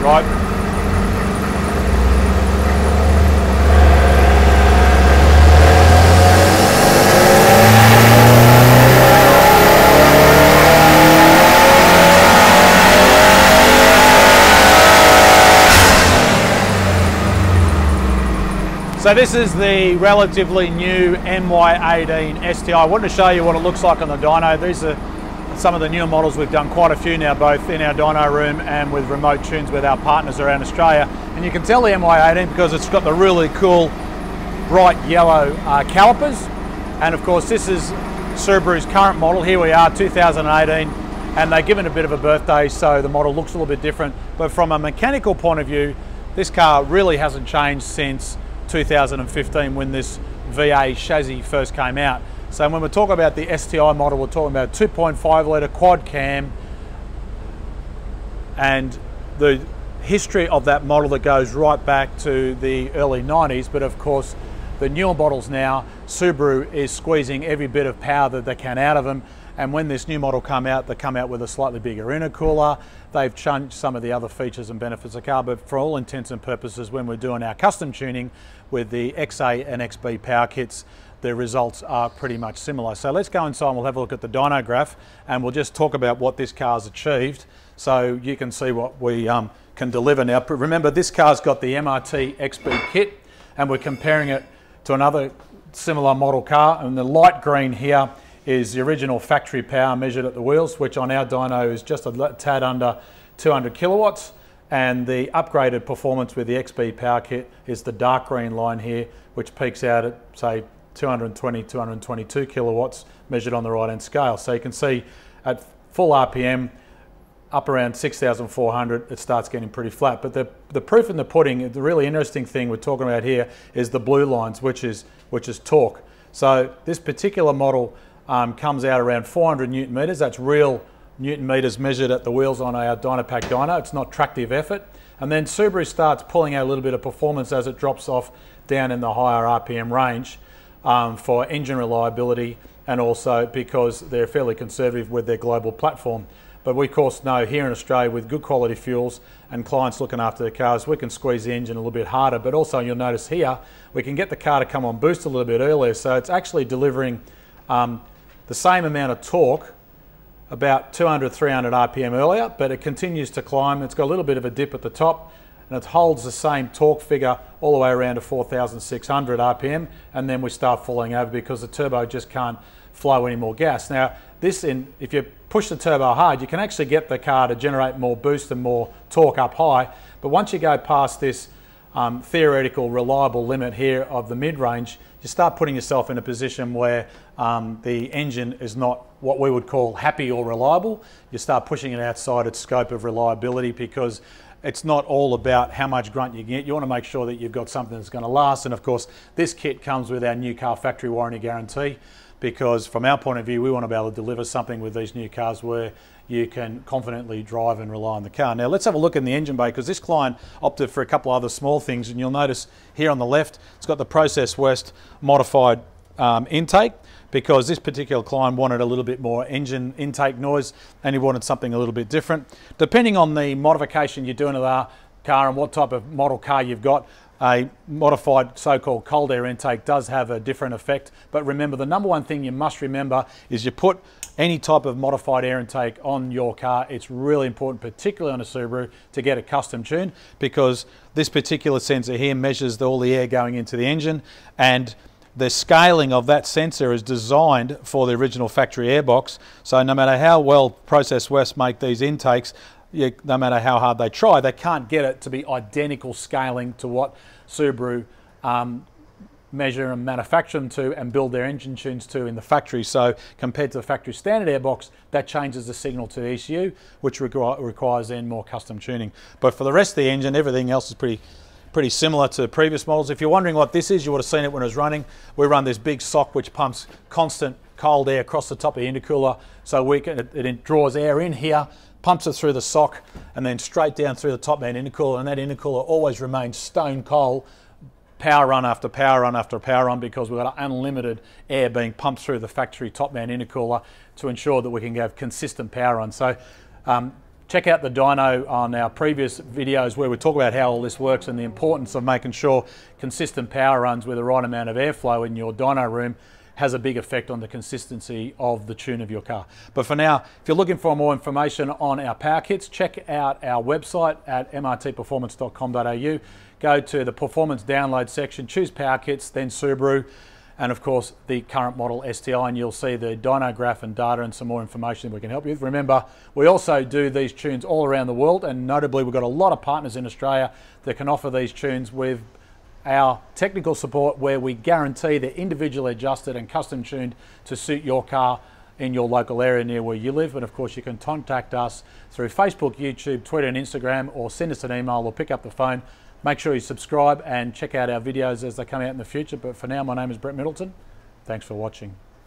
right? So this is the relatively new MY18 STi. I wanted to show you what it looks like on the dyno. These are some of the newer models. We've done quite a few now, both in our dyno room and with remote tunes with our partners around Australia. And you can tell the MY18 because it's got the really cool bright yellow calipers. And of course this is Subaru's current model. Here we are, 2018, and they've given a bit of a birthday, so the model looks a little bit different. But from a mechanical point of view, this car really hasn't changed since 2015 when this VA chassis first came out. So when we're talking about the STi model, we're talking about 2.5 litre quad cam, and the history of that model that goes right back to the early 90s. But of course the newer models now, Subaru is squeezing every bit of power that they can out of them. And when this new model come out, they come out with a slightly bigger intercooler. They've changed some of the other features and benefits of the car, but for all intents and purposes, when we're doing our custom tuning with the XA and XB power kits, the results are pretty much similar. So let's go inside and we'll have a look at the dyno graph, and we'll just talk about what this car's achieved so you can see what we can deliver now. Remember, this car's got the MRT XB kit, and we're comparing it to another similar model car, and the light green here is the original factory power measured at the wheels, which on our dyno is just a tad under 200 kilowatts. And the upgraded performance with the XB power kit is the dark green line here, which peaks out at, say, 220, 222 kilowatts measured on the right hand scale. So you can see at full RPM, up around 6,400, it starts getting pretty flat. But the proof in the pudding, the really interesting thing we're talking about here is the blue lines, which is torque. So this particular model comes out around 400 Newton meters. That's real Newton meters measured at the wheels on our Dynapack dyno. It's not tractive effort. And then Subaru starts pulling out a little bit of performance as it drops off down in the higher RPM range for engine reliability, and also because they're fairly conservative with their global platform. But we of course know here in Australia, with good quality fuels and clients looking after their cars, we can squeeze the engine a little bit harder. But also you'll notice here, we can get the car to come on boost a little bit earlier. So it's actually delivering the same amount of torque, about 200, 300 RPM earlier, but it continues to climb. It's got a little bit of a dip at the top, and it holds the same torque figure all the way around to 4,600 RPM, and then we start falling over because the turbo just can't flow any more gas. Now, if you push the turbo hard, you can actually get the car to generate more boost and more torque up high, but once you go past this theoretical reliable limit here of the mid-range, you start putting yourself in a position where the engine is not what we would call happy or reliable. You start pushing it outside its scope of reliability, because it's not all about how much grunt you get. You want to make sure that you've got something that's going to last. And of course, this kit comes with our new car factory warranty guarantee, because from our point of view, we want to be able to deliver something with these new cars where you can confidently drive and rely on the car. Now let's have a look in the engine bay, because this client opted for a couple other small things, and you'll notice here on the left, it's got the Process West modified intake, because this particular client wanted a little bit more engine intake noise and he wanted something a little bit different. Depending on the modification you're doing to the car and what type of model car you've got, a modified so-called cold air intake does have a different effect. But remember, the number one thing you must remember is you put any type of modified air intake on your car, it's really important, particularly on a Subaru, to get a custom tune, because this particular sensor here measures all the air going into the engine, and the scaling of that sensor is designed for the original factory airbox. So no matter how well Process West make these intakes, no matter how hard they try, they can't get it to be identical scaling to what Subaru measure and manufacture them to and build their engine tunes to in the factory. So compared to the factory standard airbox, that changes the signal to the ECU, which requires then more custom tuning. But for the rest of the engine, everything else is pretty similar to previous models. If you're wondering what this is, you would have seen it when it was running. We run this big sock which pumps constant cold air across the top of the intercooler, so it draws air in here, pumps it through the sock, and then straight down through the top man intercooler, and that intercooler always remains stone cold, power run after power run after power run, because we've got unlimited air being pumped through the factory top man intercooler to ensure that we can have consistent power run. So Check out the dyno on our previous videos where we talk about how all this works and the importance of making sure consistent power runs with the right amount of airflow in your dyno room has a big effect on the consistency of the tune of your car. But for now, if you're looking for more information on our power kits, check out our website at mrtperformance.com.au. Go to the performance download section, choose power kits, then Subaru, and of course the current model STi, and you'll see the dyno graph and data and some more information we can help you with. Remember, we also do these tunes all around the world, and notably we've got a lot of partners in Australia that can offer these tunes with our technical support, where we guarantee they're individually adjusted and custom tuned to suit your car in your local area near where you live. And of course you can contact us through Facebook, YouTube, Twitter and Instagram, or send us an email or pick up the phone. Make sure you subscribe and check out our videos as they come out in the future. But for now, my name is Brett Middleton. Thanks for watching.